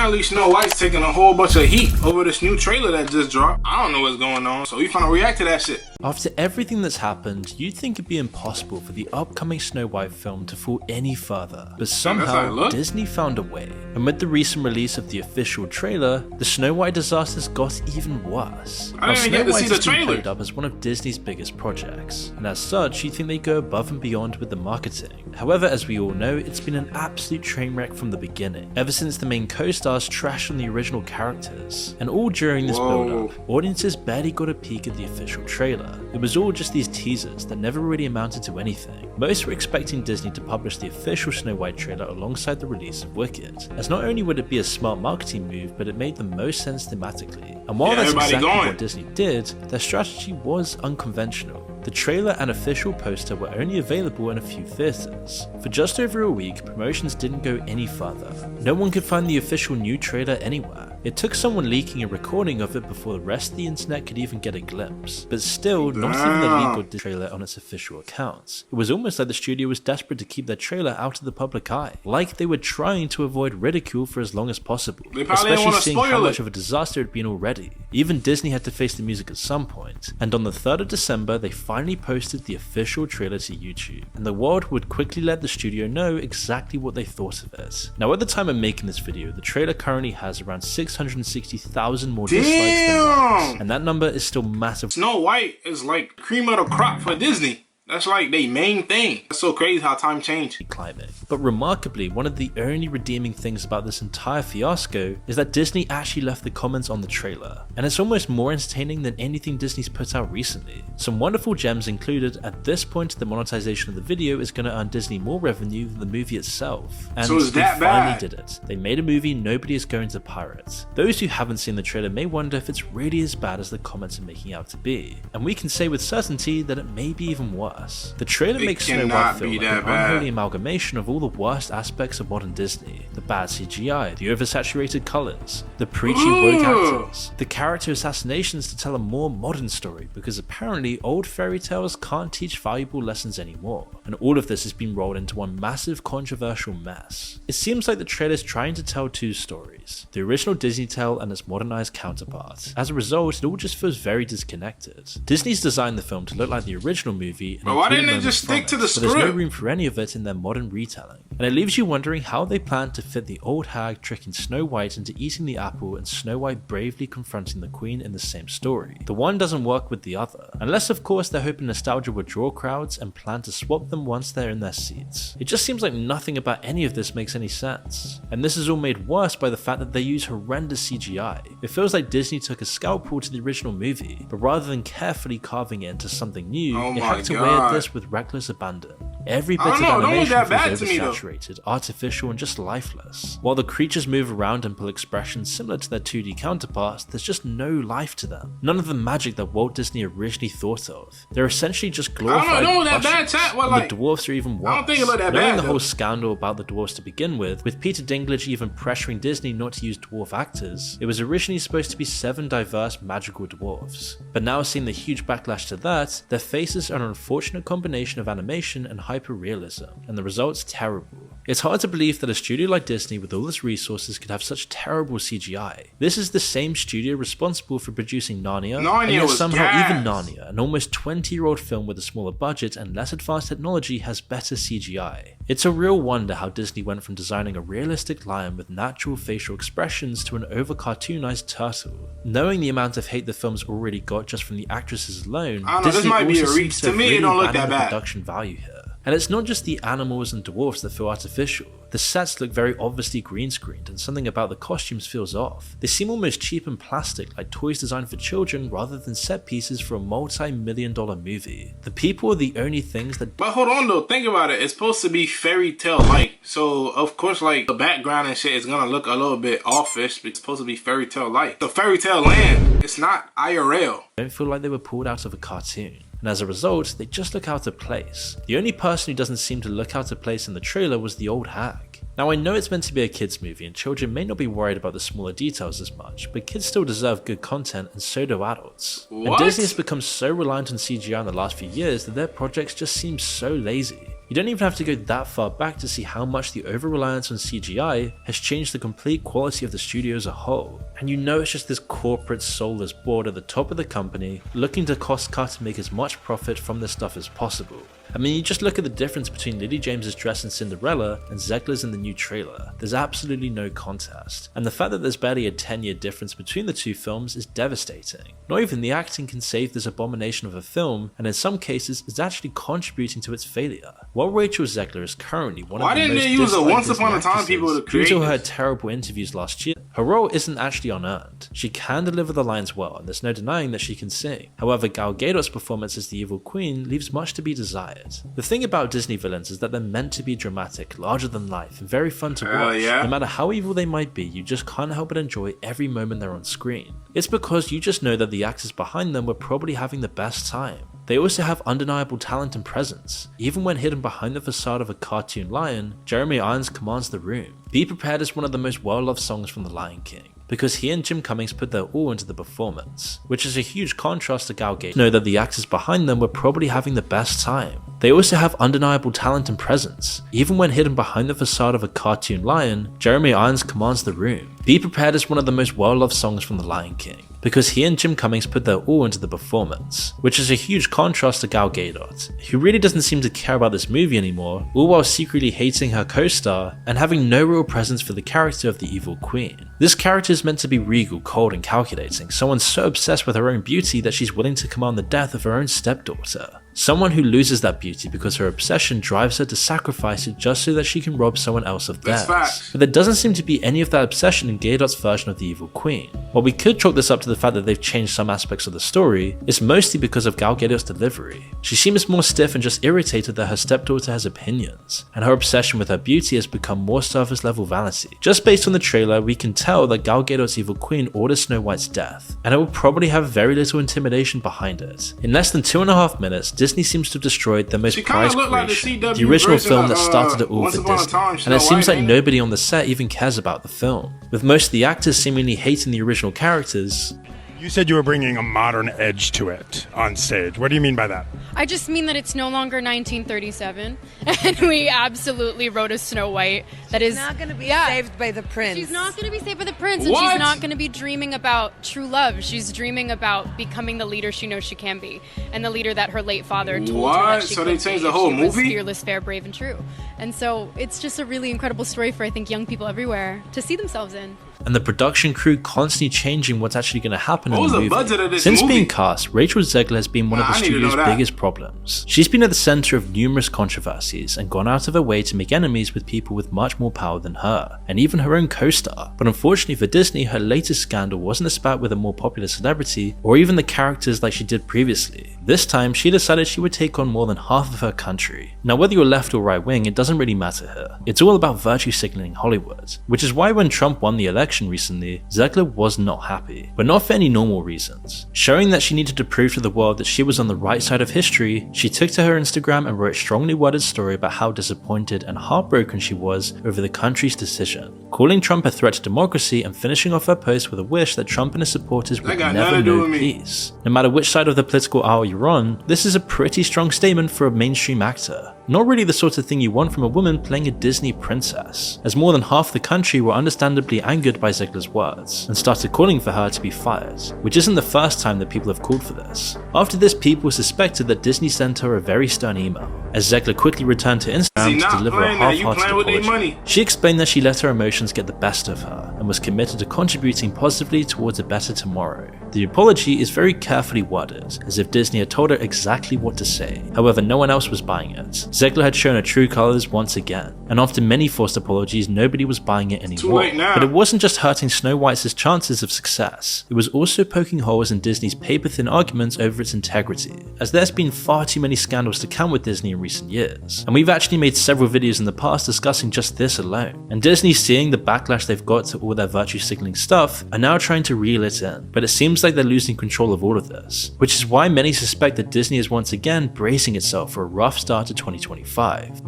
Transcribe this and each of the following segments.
apparently Snow White's taking a whole bunch of heat over this new trailer that just dropped. I don't know what's going on, so we finna react to that shit. After everything that's happened, you'd think it'd be impossible for the upcoming Snow White film to fall any further, but somehow Disney found a way. And with the recent release of the official trailer, the Snow White disasters got even worse. I didn't get to see the trailer. Been played up as one of Disney's biggest projects, and as such, you'd think they go above and beyond with the marketing. However, as we all know, it's been an absolute train wreck from the beginning, ever since the main co-stars trashed on the original characters. And all during this build-up, audiences barely got a peek at the official trailer. It was all just these teasers that never really amounted to anything. Most were expecting Disney to publish the official Snow White trailer alongside the release of Wicked, as not only would it be a smart marketing move, but it made the most sense thematically. And while that's exactly what Disney did, their strategy was unconventional. The trailer and official poster were only available in a few theaters. For just over a week, promotions didn't go any further. No one could find the official new trailer anywhere. It took someone leaking a recording of it before the rest of the internet could even get a glimpse. But still, not even the leak got the trailer on its official accounts. It was almost like the studio was desperate to keep their trailer out of the public eye, like they were trying to avoid ridicule for as long as possible, especially seeing how much of a disaster it had been already. Even Disney had to face the music at some point, and on the 3rd of December they finally posted the official trailer to YouTube, and the world would quickly let the studio know exactly what they thought of it. Now at the time of making this video, the trailer currently has around 660,000 more dislikes than likes, and that number is still massive. Snow White is like cream of the crop for Disney. That's like their main thing. It's so crazy how time changed. Climate. But remarkably, one of the only redeeming things about this entire fiasco is that Disney actually left the comments on the trailer, and it's almost more entertaining than anything Disney's put out recently. Some wonderful gems included. At this point, the monetization of the video is going to earn Disney more revenue than the movie itself, and so they finally did it. They made a movie nobody is going to pirate. Those who haven't seen the trailer may wonder if it's really as bad as the comments are making out to be, and we can say with certainty that it may be even worse. The trailer makes Snow White feel like an unholy amalgamation of all the worst aspects of modern Disney. The bad CGI, the oversaturated colours, the preachy woke actors, the character assassinations to tell a more modern story because apparently old fairy tales can't teach valuable lessons anymore, and all of this has been rolled into one massive controversial mess. It seems like the trailer is trying to tell two stories, the original Disney tale and its modernized counterpart. As a result, it all just feels very disconnected. Disney's designed the film to look like the original movie, but why didn't they just stick to the script? But there's no room for any of it in their modern retelling, and it leaves you wondering how they plan to fit the old hag tricking Snow White into eating the apple and Snow White bravely confronting the queen in the same story. The one doesn't work with the other, unless of course they're hoping nostalgia will draw crowds and plan to swap them once they're in their seats. It just seems like nothing about any of this makes any sense, and this is all made worse by the fact that they use horrendous CGI. It feels like Disney took a scalpel to the original movie, but rather than carefully carving it into something new, it hacked away at this with reckless abandon. Every bit of animation feels oversaturated, artificial and just lifeless. While the creatures move around and pull expressions similar to their 2D counterparts, there's just no life to them. None of the magic that Walt Disney originally thought of. They're essentially just glorified the dwarfs are even worse. Knowing the whole scandal about the dwarfs to begin with Peter Dinklage even pressuring Disney not to use dwarf actors, it was originally supposed to be 7 diverse magical dwarfs. But now seeing the huge backlash to that, their faces are an unfortunate combination of animation and hyper-realism, and the result's terrible. It's hard to believe that a studio like Disney with all its resources could have such terrible CGI. This is the same studio responsible for producing Narnia, and yet somehow even Narnia, an almost 20-year-old film with a smaller budget and less advanced technology, has better CGI. It's a real wonder how Disney went from designing a realistic lion with natural facial expressions to an over-cartoonized turtle. Knowing the amount of hate the film's already got just from the actresses alone, Disney also seems to have really abandoned the production value here. And it's not just the animals and dwarfs that feel artificial. The sets look very obviously green screened, and something about the costumes feels off. They seem almost cheap and plastic, like toys designed for children rather than set pieces for a multi-million-dollar movie. The people are the only things that— But hold on though, think about it. It's supposed to be fairy tale-like, so of course like the background and shit is gonna look a little bit offish, but it's supposed to be fairy tale-like. The fairy tale land, it's not IRL. Don't feel like they were pulled out of a cartoon. And as a result, they just look out of place. The only person who doesn't seem to look out of place in the trailer was the old hag. Now I know it's meant to be a kids movie and children may not be worried about the smaller details as much, but kids still deserve good content and so do adults. And Disney has become so reliant on CGI in the last few years that their projects just seem so lazy. You don't even have to go that far back to see how much the over-reliance on CGI has changed the complete quality of the studio as a whole. And you know it's just this corporate soulless board at the top of the company looking to cost cut and make as much profit from this stuff as possible. I mean, you just look at the difference between Lily James's dress in Cinderella and Zegler's in the new trailer. There's absolutely no contest. And the fact that there's barely a 10-year difference between the two films is devastating. Not even the acting can save this abomination of a film, and in some cases is actually contributing to its failure. While Rachel Zegler is currently one of the most Why didn't they use a Once Upon a Time people to create due to her terrible interviews last year, her role isn't actually unearned. She can deliver the lines well, and there's no denying that she can sing. However, Gal Gadot's performance as the evil queen leaves much to be desired. The thing about Disney villains is that they're meant to be dramatic, larger than life, and very fun to watch. Yeah. No matter how evil they might be, you just can't help but enjoy every moment they're on screen. It's because you just know that the actors behind them were probably having the best time. They also have undeniable talent and presence. Even when hidden behind the facade of a cartoon lion, Jeremy Irons commands the room. Be Prepared is one of the most well-loved songs from The Lion King, because he and Jim Cummings put their all into the performance, which is a huge contrast to Gal Gadot. Know that the actors behind them were probably having the best time. They also have undeniable talent and presence. Even when hidden behind the facade of a cartoon lion, Jeremy Irons commands the room. Be Prepared is one of the most well-loved songs from The Lion King, because he and Jim Cummings put their all into the performance, which is a huge contrast to Gal Gadot, who really doesn't seem to care about this movie anymore, all while secretly hating her co-star and having no real presence for the character of the evil queen. This character is meant to be regal, cold and calculating, someone so obsessed with her own beauty that she's willing to command the death of her own stepdaughter. Someone who loses that beauty because her obsession drives her to sacrifice it just so that she can rob someone else of theirs. But there doesn't seem to be any of that obsession in Gadot's version of the evil queen. While we could chalk this up to the fact that they've changed some aspects of the story, it's mostly because of Gal Gadot's delivery. She seems more stiff and just irritated that her stepdaughter has opinions, and her obsession with her beauty has become more surface level vanity. Just based on the trailer, we can tell that Gal Gadot's evil queen orders Snow White's death, and it will probably have very little intimidation behind it. In less than 2.5 minutes, Disney seems to have destroyed the most prized creation, the original film that started it all for Disney, and it seems like nobody on the set even cares about the film, with most of the actors seemingly hating the original characters. You said you were bringing a modern edge to it on stage. What do you mean by that? I just mean that it's no longer 1937, and we absolutely wrote a Snow White that is not going to be saved by the prince. She's not going to be saved by the prince, and she's not going to be dreaming about true love. She's dreaming about becoming the leader she knows she can be, and the leader that her late father told her that she So could they changed be. the whole She was movie? fearless, fair, brave, and true. And so it's just a really incredible story for, I think, young people everywhere to see themselves in. And the production crew constantly changing what's actually going to happen in the movie. Budget of this Since movie? being cast, Rachel Zegler has been one of the studio's biggest problems. She's been at the center of numerous controversies and gone out of her way to make enemies with people with much more power than her, and even her own co-star. But unfortunately for Disney, her latest scandal wasn't a spat with a more popular celebrity or even the characters like she did previously. This time, she decided she would take on more than half of her country. Now, whether you're left or right wing, it doesn't really matter here. It's all about virtue signaling Hollywood, which is why when Trump won the election recently, Zegler was not happy, but not for any normal reasons. Showing that she needed to prove to the world that she was on the right side of history, she took to her Instagram and wrote a strongly worded story about how disappointed and heartbroken she was over the country's decision, calling Trump a threat to democracy and finishing off her post with a wish that Trump and his supporters would never know peace. No matter which side of the political aisle you're on, this is a pretty strong statement for a mainstream actor. Not really the sort of thing you want from a woman playing a Disney princess, as more than half the country were understandably angered by Zegler's words and started calling for her to be fired, which isn't the first time that people have called for this. After this, people suspected that Disney sent her a very stern email, as Zegler quickly returned to Instagram to deliver a half-hearted apology. She explained that she let her emotions get the best of her and was committed to contributing positively towards a better tomorrow. The apology is very carefully worded, as if Disney had told her exactly what to say. However, no one else was buying it. Zegler had shown her true colors once again, and after many forced apologies, nobody was buying it anymore. But it wasn't just hurting Snow White's chances of success, it was also poking holes in Disney's paper-thin arguments over its integrity, as there's been far too many scandals to count with Disney in recent years, and we've actually made several videos in the past discussing just this alone. And Disney, seeing the backlash they've got to all their virtue signaling stuff, are now trying to reel it in, but it seems like they're losing control of all of this, which is why many suspect that Disney is once again bracing itself for a rough start to 2025.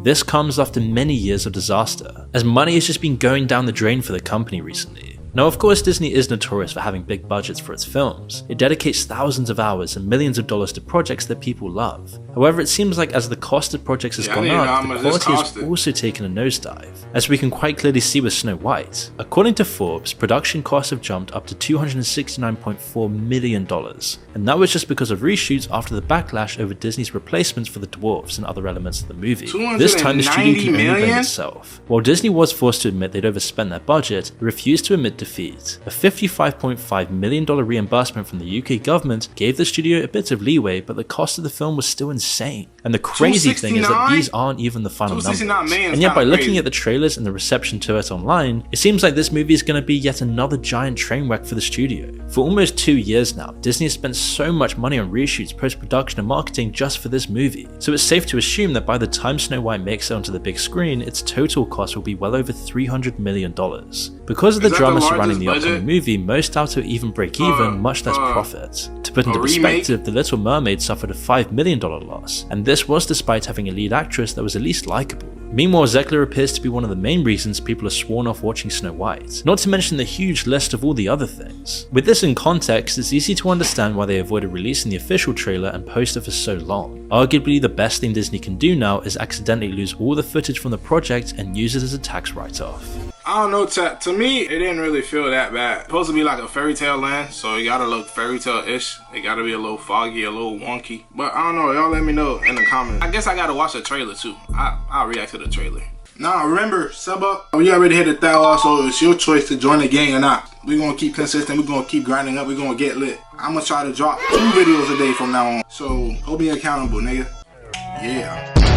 This comes after many years of disaster, as money has just been going down the drain for the company recently. Now of course Disney is notorious for having big budgets for its films. It dedicates thousands of hours and millions of dollars to projects that people love. However, it seems like as the cost of projects has gone up, the quality has also taken a nosedive, as we can quite clearly see with Snow White. According to Forbes, production costs have jumped up to $269.4 million, and that was just because of reshoots after the backlash over Disney's replacements for the dwarves and other elements of the movie. This time the studio can only blame itself. While Disney was forced to admit they'd overspent their budget, it refused to admit defeat. A $55.5 million reimbursement from the UK government gave the studio a bit of leeway, but the cost of the film was still insane. And the crazy thing is that these aren't even the final numbers. And yet by looking at the trailers and the reception to it online, it seems like this movie is going to be yet another giant train wreck for the studio. For almost 2 years now, Disney has spent so much money on reshoots, post-production and marketing just for this movie. So it's safe to assume that by the time Snow White makes it onto the big screen, its total cost will be well over $300 million. Because of the drama surrounding the upcoming movie, most doubt it will even break even, much less profit. To put into perspective, The Little Mermaid suffered a $5 million loss, and this was despite having a lead actress that was at least likable. Meanwhile, Zegler appears to be one of the main reasons people are sworn off watching Snow White, not to mention the huge list of all the other things. With this in context, it's easy to understand why they avoided releasing the official trailer and poster for so long. Arguably, the best thing Disney can do now is accidentally lose all the footage from the project and use it as a tax write-off. I don't know, to me, it didn't really feel that bad. It's supposed to be like a fairy tale land, so it gotta look fairy tale-ish. It gotta be a little foggy, a little wonky. But I don't know, y'all let me know in the comments. I guess I gotta watch the trailer too. I'll react to the trailer. Now remember, sub up. We already hit 1,000, so it's your choice to join the gang or not. We're gonna keep consistent, we're gonna keep grinding up, we're gonna get lit. I'm gonna try to drop 2 videos a day from now on. So hold me accountable, nigga. Yeah.